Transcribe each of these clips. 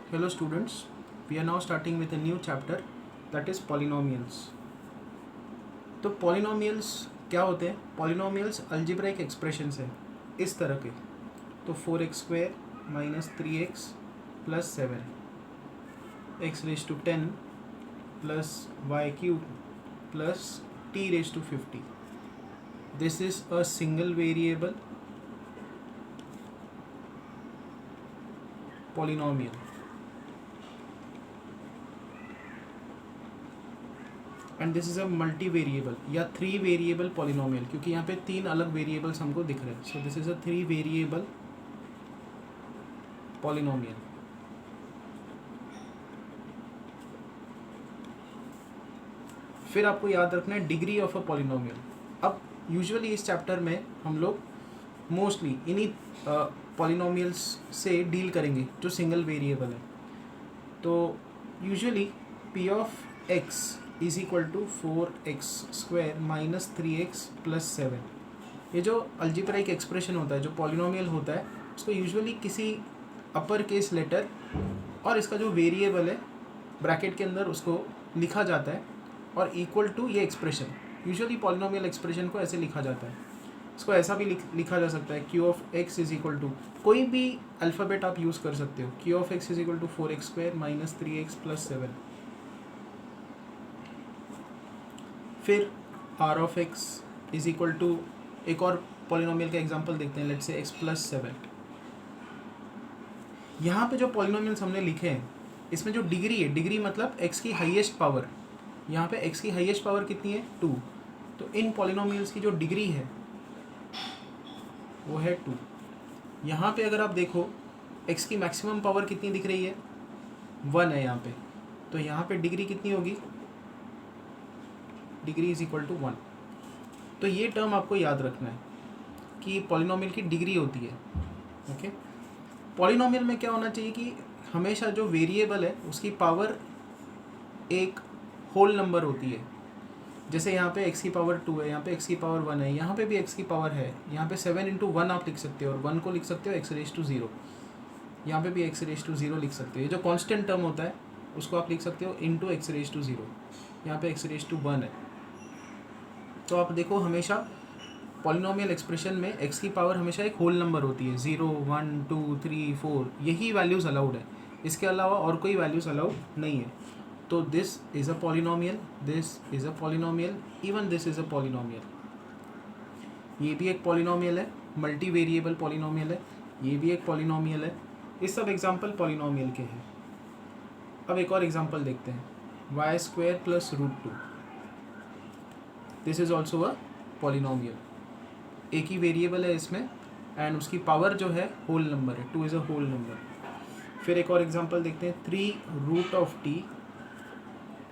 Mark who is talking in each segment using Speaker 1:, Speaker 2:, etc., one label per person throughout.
Speaker 1: Hello students, we are now starting with a new chapter that is polynomials. तो polynomials क्या होते हैं? Polynomials algebraic expressions है इस तरह के. तो 4x square minus 3x plus 7 x raised to 10 plus y cube plus t raised to 50. This is a single variable polynomial. And this is a multi variable या 3 variable polynomial, क्योंकि यहाँ पे 3 अलग वेरिएबल्स हमको दिख रहे हैं. So this is a 3 variable polynomial. फिर आपको याद रखना है डिग्री ऑफ अ पॉलिनोमियल. अब यूजुअली इस चैप्टर में हम लोग मोस्टली इन्हीं पॉलिनोमियल्स से डील करेंगे जो सिंगल वेरिएबल है. तो usually P of X is equal to 4x square minus 3x plus 7. ये जो अल्जेब्राइक एक्सप्रेशन होता है, जो पॉलिनोमियल होता है, उसको यूजुअली किसी अपर केस लेटर और इसका जो वेरिएबल है ब्रैकेट के अंदर उसको लिखा जाता है और इक्वल टू ये एक्सप्रेशन. यूजुअली पॉलिनोमियल एक्सप्रेशन को ऐसे लिखा जाता है. इसको ऐसा भी लिखा जा सकता है, q of x is equal to कोई भी अल्फ़ाबेट आप यूज़ कर सकते हो. q of x is equal to 4x square minus 3x plus 7. फिर r of x is equal to एक और पॉलिनोमियल का एग्जांपल देखते हैं. Let's say x plus 7. यहाँ पे जो पॉलिनोमियल्स हमने लिखे हैं इसमें जो डिग्री है, डिग्री मतलब x की हाईएस्ट पावर. यहाँ पे x की हाईएस्ट पावर कितनी है? 2. तो इन पॉलिनोमियल्स की जो डिग्री है वो है 2. यहाँ पे अगर आप देखो x की मैक्सिमम पावर कितनी दिख रही है? 1 है यहाँ पे. तो यहाँ पे डिग्री कितनी होगी? Degree is equal to 1. तो ये टर्म आपको याद रखना है कि पॉलिनोमियल की डिग्री होती है. ओके. पॉलिनोमियल में क्या होना चाहिए कि हमेशा जो वेरिएबल है उसकी पावर एक होल नंबर होती है. जैसे यहाँ पे x की पावर 2 है, यहाँ पे x की पावर 1 है, यहाँ पे भी x की पावर है. यहाँ पे 7 इंटू 1 आप लिख सकते हो और 1 को लिख सकते हो x रेज टू 0. यहाँ पे भी x रेज टू 0 लिख सकते हो. ये जो कांस्टेंट टर्म होता है उसको आप लिख सकते हो इंटू x रेज टू 0. यहाँ पे x रेज टू 1 है. तो आप देखो हमेशा पॉलिनोमियल एक्सप्रेशन में x की पावर हमेशा एक होल नंबर होती है. 0, 1, 2, 3, 4 यही वैल्यूज़ अलाउड है. इसके अलावा और कोई वैल्यूज़ अलाउड नहीं है. तो this is a polynomial, this is a polynomial, even this is a polynomial. ये भी एक पॉलिनोमियल है, मल्टी वेरिएबल पॉलिनोमियल है. ये भी एक पॉलिनोमियल है. ये सब एग्जाम्पल पॉलिनोमियल के हैं. अब एक और एग्जाम्पल देखते हैं. Y square plus root 2. This is also a polynomial. एक ही वेरिएबल है इसमें एंड उसकी पावर जो है होल नंबर है. 2 इज़ अ होल नंबर. फिर एक और एग्जांपल देखते हैं. 3 root of t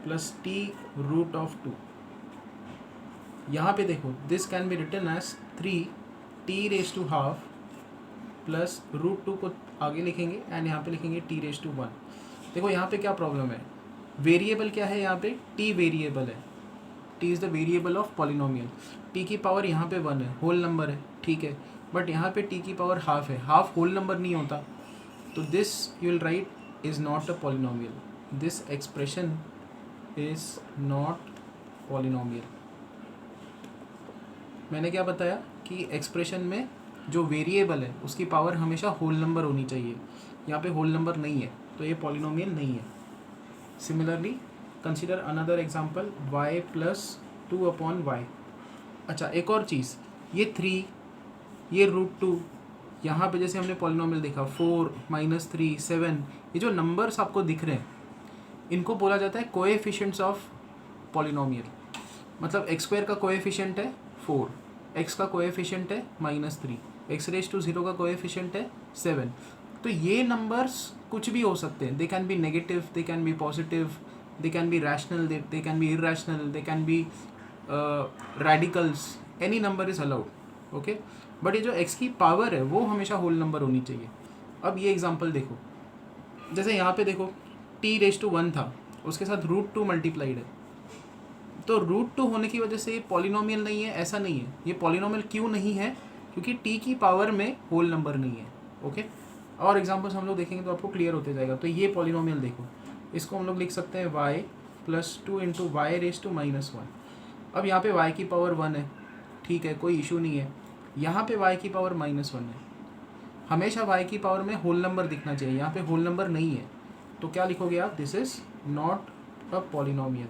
Speaker 1: plus t root of 2. यहाँ पे देखो this can be written as 3 t raise to half plus root 2 को आगे लिखेंगे एंड यहाँ पे लिखेंगे t रेज टू 1. देखो यहाँ पे क्या प्रॉब्लम है. वेरिएबल क्या है? यहाँ पे t वेरिएबल है. t is the variable of polynomial. t की पावर यहाँ पे 1 है, होल नंबर है, ठीक है. बट यहाँ पे t की पावर हाफ है. हाफ होल नंबर नहीं होता. तो this you will write is not a polynomial. This expression is not polynomial. मैंने क्या बताया कि एक्सप्रेशन में जो वेरिएबल है उसकी पावर हमेशा होल नंबर होनी चाहिए. यहाँ पे होल नंबर नहीं है तो ये पॉलिनोमियल नहीं है. Similarly consider another example. y plus 2 upon y. अच्छा, एक और चीज़, ये 3, ये रूट 2, यहाँ पे जैसे हमने पॉलिनोमियल देखा 4 माइनस 3 7, ये जो नंबर्स आपको दिख रहे हैं इनको बोला जाता है कोएफिशिएंट्स ऑफ पॉलिनोमियल. मतलब x स्क्वायर का कोएफिशिएंट है 4, x का कोएफिशिएंट है माइनस 3, x रेज टू 0 का कोएफिशिएंट है 7. तो ये नंबर्स कुछ भी हो सकते हैं. They can be negative, they can be positive, they can be rational, they can be irrational, they can be radicals. any number is allowed. okay. But ये जो x की पावर है वो हमेशा होल नंबर होनी चाहिए. अब ये एग्जांपल देखो. जैसे यहाँ पे देखो t रेज टू 1 था, उसके साथ रूट 2 मल्टीप्लाइड है. तो रूट 2 होने की वजह से ये पॉलिनोमियल नहीं है, ऐसा नहीं है. ये पॉलिनोमियल क्यों नहीं है? क्योंकि t की पावर में होल नंबर नहीं है. ओके. और एग्जांपल्स हम लोग देखेंगे तो आपको क्लियर होते जाएगा। तो ये पॉलिनोमियल देखो, इसको हम लोग लिख सकते हैं y plus 2 into Y raise to -1। अब यहाँ पे y की पावर 1 है, ठीक है, कोई इशू नहीं है। यहाँ पे y की पावर -1 है, हमेशा y की पावर में होल नंबर दिखना चाहिए, यहाँ पे होल नंबर नहीं है, तो क्या लिखोगे आप, this is not a polynomial.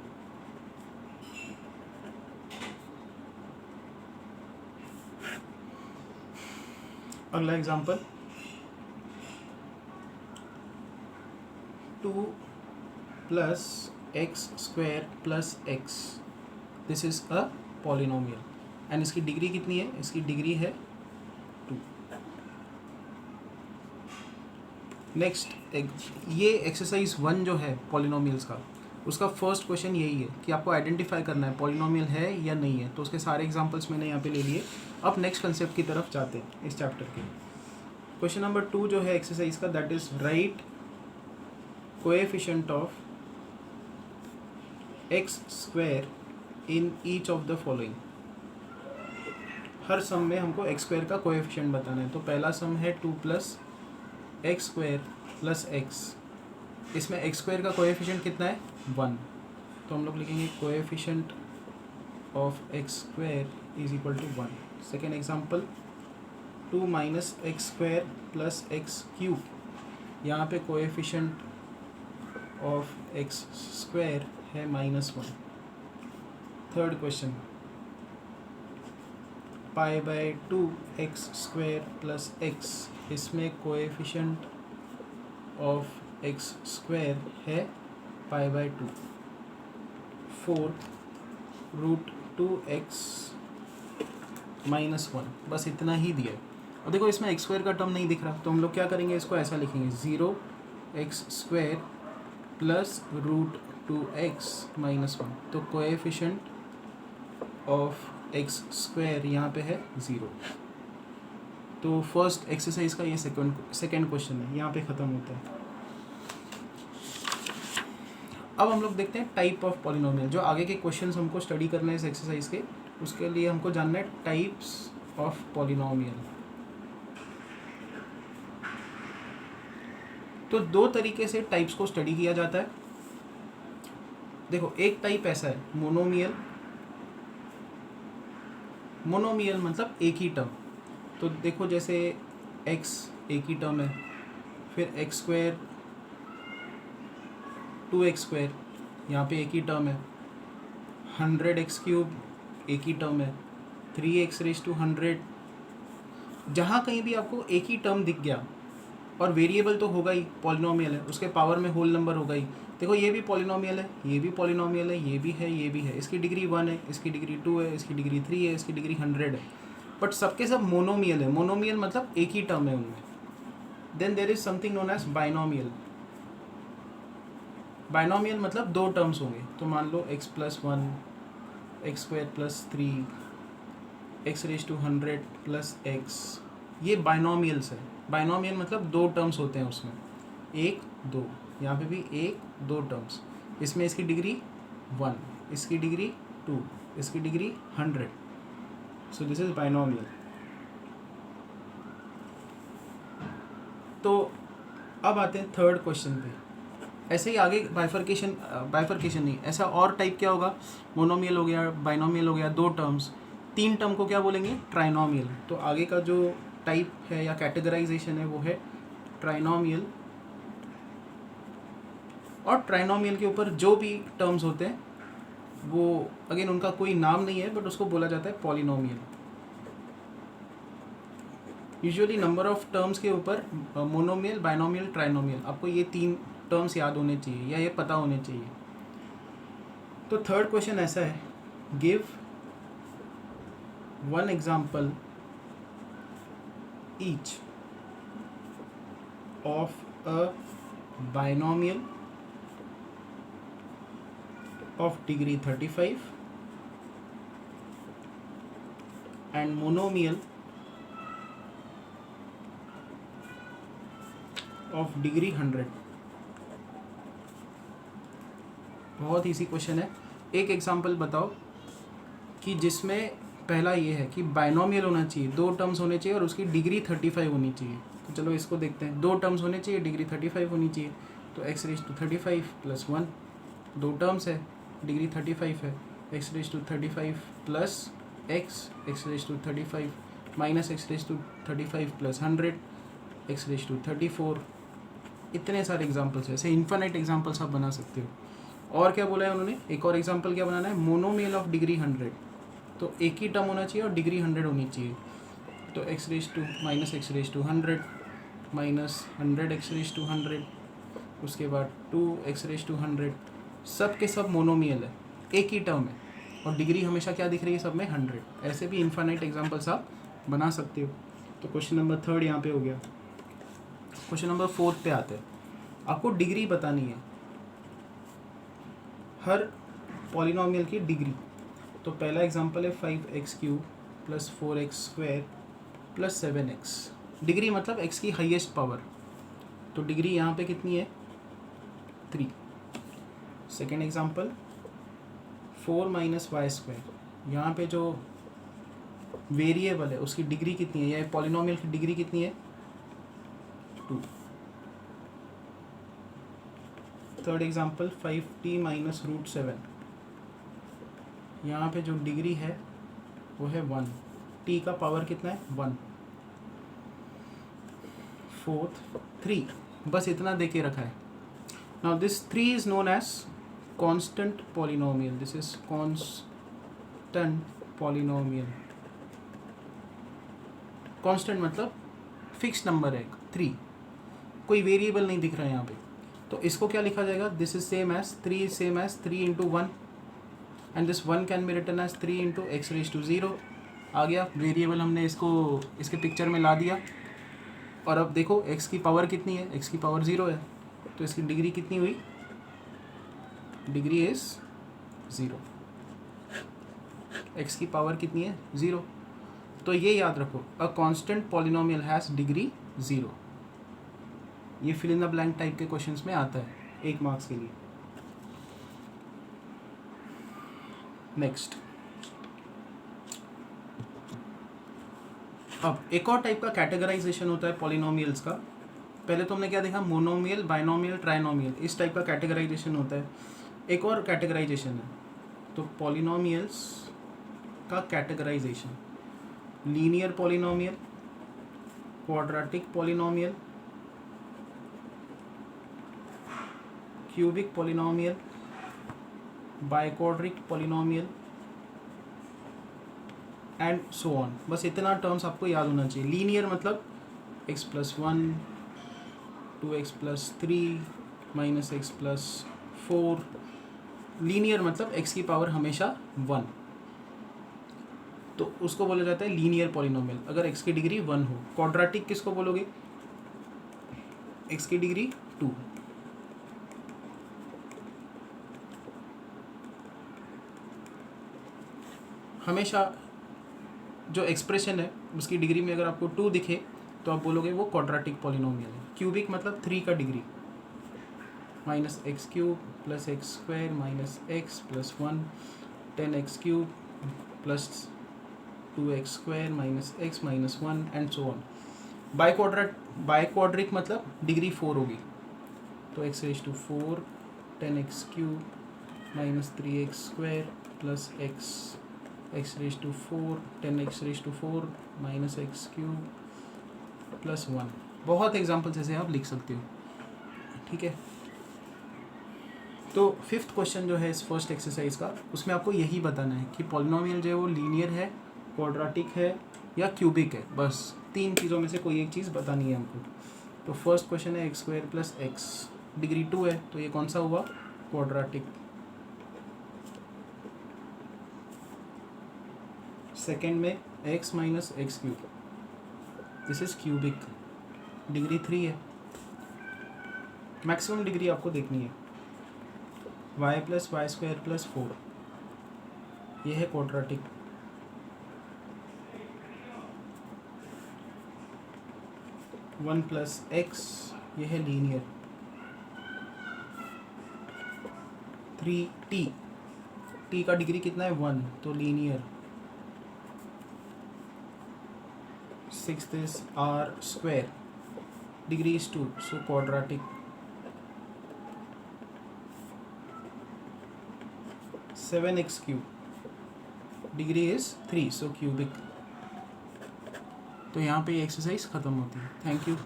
Speaker 1: अगला example, 2 plus x square plus x, this is a polynomial and इसकी डिग्री कितनी है, इसकी डिग्री है 2। नेक्स्ट ये एक्सरसाइज 1 जो है पॉलिनोमियल्स का, उसका फर्स्ट क्वेश्चन यही है कि आपको आइडेंटिफाई करना है पॉलिनोमियल है या नहीं है। तो उसके सारे एग्जांपल्स मैंने यहाँ पे ले लिए। अब नेक्स्ट कंसेप्ट की तरफ जाते हैं इस चैप्टर के। क्वेश्चन नंबर 2 जो है एक्सरसाइज का, that is right coefficient of x square in each of the following. हर सम में हमको एक्स स्क्वायर का कोएफिशिएंट बताना है। तो पहला सम है 2 plus x square plus X, इसमें एक्स स्क्वायर का कोएफिशिएंट कितना है, 1। तो हम लोग लिखेंगे coefficient of x square is equal to 1। Second example, 2 minus X square plus X cube, यहाँ पे कोएफिशिएंट ऑफ एक्स स्क्वायर है -1। Third question, pi by 2 X square plus X, इसमें कोएफिशिएंट ऑफ एक्स स्क्वायर है pi by 2। Fourth, √2x -1, बस इतना ही दिया। और देखो इसमें एक्स स्क्वायर का टर्म नहीं दिख रहा, तो हम लोग क्या करेंगे, इसको ऐसा लिखेंगे 0x स्क्वायर प्लस √2x -1। तो कोएफिशिएंट ऑफ एक्स स्क्वायर यहाँ पे है 0। तो फर्स्ट एक्सरसाइज का ये सेकंड क्वेश्चन है, यहाँ पे ख़त्म होता है। अब हम लोग देखते हैं टाइप ऑफ पॉलिनोमियल। जो आगे के क्वेश्चंस हमको स्टडी करना है इस एक्सरसाइज के, उसके लिए हमको जानना है टाइप्स ऑफ पॉलिनोमियल। तो 2 तरीके से टाइप्स को स्टडी किया जाता है। देखो एक टाइप ऐसा है मोनोमियल, मोनोमियल मतलब एक ही टर्म। तो देखो जैसे x एक ही टर्म है, फिर एक्स स्क्वायर 2x स्क्वायर, यहाँ पे एक ही टर्म है, 100x क्यूब एक ही टर्म है, 3x रेज़ टू 100। जहाँ कहीं भी आपको एक ही टर्म दिख गया और वेरिएबल तो होगा ही, पॉलिनोमियल है, उसके पावर में होल नंबर होगा ही। देखो ये भी पॉलिनोमियल है, ये भी पॉलिनोमियल है, ये भी है, ये भी है, इसकी डिग्री 1 है, इसकी डिग्री 2 है, इसकी डिग्री 3 है, इसकी डिग्री 100 है, बट सबके सब मोनोमियल है। मोनोमियल मतलब एक ही टर्म है उनमें। Then there is something known as binomial. Binomial मतलब 2 टर्म्स होंगे। तो मान लो x plus 1, X square plus 3, X raise to 100 plus X, ये बाइनोमियल्स है। बाइनोमियल मतलब 2 टर्म्स होते हैं उसमें, 1 2, यहाँ पे भी 1 2 टर्म्स। इसमें इसकी डिग्री 1, इसकी डिग्री 2, इसकी degree 100। So this is binomial. तो अब आते हैं थर्ड क्वेश्चन पे। ऐसे ही आगे बाइफर्केशन नहीं, ऐसा और टाइप क्या होगा, मोनोमियल हो गया, बाइनोमियल हो गया, 2 टर्म्स, 3 टर्म को क्या बोलेंगे, ट्राइनोमियल। तो आगे का जो टाइप है या कैटेगराइजेशन है वो है ट्राइनोमियल। और ट्राइनोमियल के ऊपर जो भी टर्म्स होते हैं वो अगेन उनका कोई नाम नहीं है, बट उसको बोला जाता है polynomial. Usually number of terms के ऊपर मोनोमियल, बाइनोमियल, ट्राइनोमियल, आपको ये 3 टर्म्स याद होने चाहिए या ये पता होने चाहिए। तो थर्ड क्वेश्चन ऐसा है, give 1 example each of a binomial of degree 35 and monomial of degree 100। बहुत ईजी क्वेश्चन है। एक एग्जांपल बताओ कि जिसमें पहला ये है कि बाइनोमियल होना चाहिए, 2 टर्म्स होने चाहिए और उसकी डिग्री 35 होनी चाहिए। तो चलो इसको देखते हैं। 2 टर्म्स होने चाहिए, डिग्री 35 होनी चाहिए। तो x raise to 35 plus 1, 2 terms है, डिग्री 35 है। x raise to 35 plus x raise to 35 minus x raise to 35 plus 100, x raise to 34। इतने सारे एग्जाम्पल्स है, ऐसे इन्फिनिट एग्जाम्पल्स आप बना सकते हो। और क्या बोला है उन्होंने, एक और एग्जाम्पल क्या बनाना है, मोनोमियल ऑफ डिग्री 100। तो एक ही टर्म होना चाहिए और डिग्री 100 होनी चाहिए। तो x raise to minus x raise to 100 minus 100 x raise to 100, उसके बाद 2x रेज टू 100, सब के सब मोनोमियल है, एक ही टर्म है और डिग्री हमेशा क्या दिख रही है सब में 100। ऐसे भी इन्फिनिट एग्जाम्पल्स आप बना सकते हो। तो क्वेश्चन नंबर 3 यहाँ पे हो गया। क्वेश्चन नंबर 4 पे आते हैं। आपको डिग्री बतानी है हर पॉलिनोमियल की डिग्री। तो पहला एग्जांपल है 5x³ plus 4x² plus 7x। Degree मतलब x की हाईएस्ट पावर। तो डिग्री यहाँ पे कितनी है, 3। Second example 4 minus y²। यहाँ पे जो वेरिएबल है उसकी डिग्री कितनी है, या पॉलिनोमियल की डिग्री कितनी है, 2। Third example 5t minus √7। यहाँ पे जो डिग्री है वो है 1, t का पावर कितना है, 1। फोर्थ 3, बस इतना दे के रखा है। Now this 3 is known as constant polynomial. This is constant polynomial. Constant मतलब फिक्स नंबर है 3, कोई वेरिएबल नहीं दिख रहा है यहाँ पे। तो इसको क्या लिखा जाएगा, this is same as 3 is same as 3 into 1 and this 1 can be written as 3 into x raise to 0। आ गया वेरिएबल, हमने इसको इसके पिक्चर में ला दिया। और अब देखो x की पावर कितनी है, x की पावर 0 है, तो इसकी डिग्री कितनी हुई, डिग्री इज 0। x की पावर कितनी है, 0। तो ये याद रखो, a constant polynomial has degree 0। ये fill in the blank type के क्वेश्चंस में आता है 1 मार्क्स के लिए। नेक्स्ट, अब एक और टाइप का कैटेगराइजेशन होता है पॉलिनोमियल्स का। पहले तो हमने क्या देखा, मोनोमियल, बाइनोमियल, ट्राइनोमियल, इस टाइप का कैटेगराइजेशन होता है। एक और कैटेगराइजेशन है तो पॉलिनोमियल्स का categorisation, linear polynomial, quadratic polynomial, cubic polynomial, biquadratic polynomial and so on. बस इतना टर्म्स आपको याद होना चाहिए। लीनियर मतलब x + 1, 2x + 3 minus x + 4। Linear मतलब x की पावर हमेशा 1, तो उसको बोला जाता है लीनियर पॉलिनोमियल अगर x की डिग्री 1 हो। क्वाड्रेटिक किसको बोलोगे, x की डिग्री 2। हमेशा जो एक्सप्रेशन है उसकी डिग्री में अगर आपको 2 दिखे तो आप बोलोगे वो क्वाड्रेटिक पॉलिनोमियल है। क्यूबिक मतलब 3 का degree, -x³ + x² minus x + 1 10x³ plus 2x² minus x minus 1 and so on. Biquadratic मतलब डिग्री 4 होगी, तो x raise to 4 10x³ minus 3x² plus x raise to 4 10x raise to 4 minus x³ plus 1। बहुत examples ऐसे आप लिख सकते हो, ठीक है। तो 5th क्वेश्चन जो है इस फर्स्ट एक्सरसाइज का, उसमें आपको यही बताना है कि पॉलिनोमियल जो है वो लीनियर है, क्वाड्रेटिक है या क्यूबिक है। बस 3 चीज़ों में से कोई एक चीज़ बतानी है हमको। तो फर्स्ट क्वेश्चन है x² + x, डिग्री 2 है, तो ये कौन सा हुआ, क्वाड्रेटिक। सेकेंड में x minus x³, this is cubic, degree 3 है। मैक्सिमम डिग्री आपको देखनी है। y + y² + 4, ये है क्वाड्रेटिक। वन प्लस x, ये है लीनियर। 3t, t का डिग्री कितना है, 1, तो linear. 6 is r², degree is 2, so quadratic. 7x cube, degree is 3, so cubic. तो यहाँ पे एक्सरसाइज ख़त्म होती है. Thank you.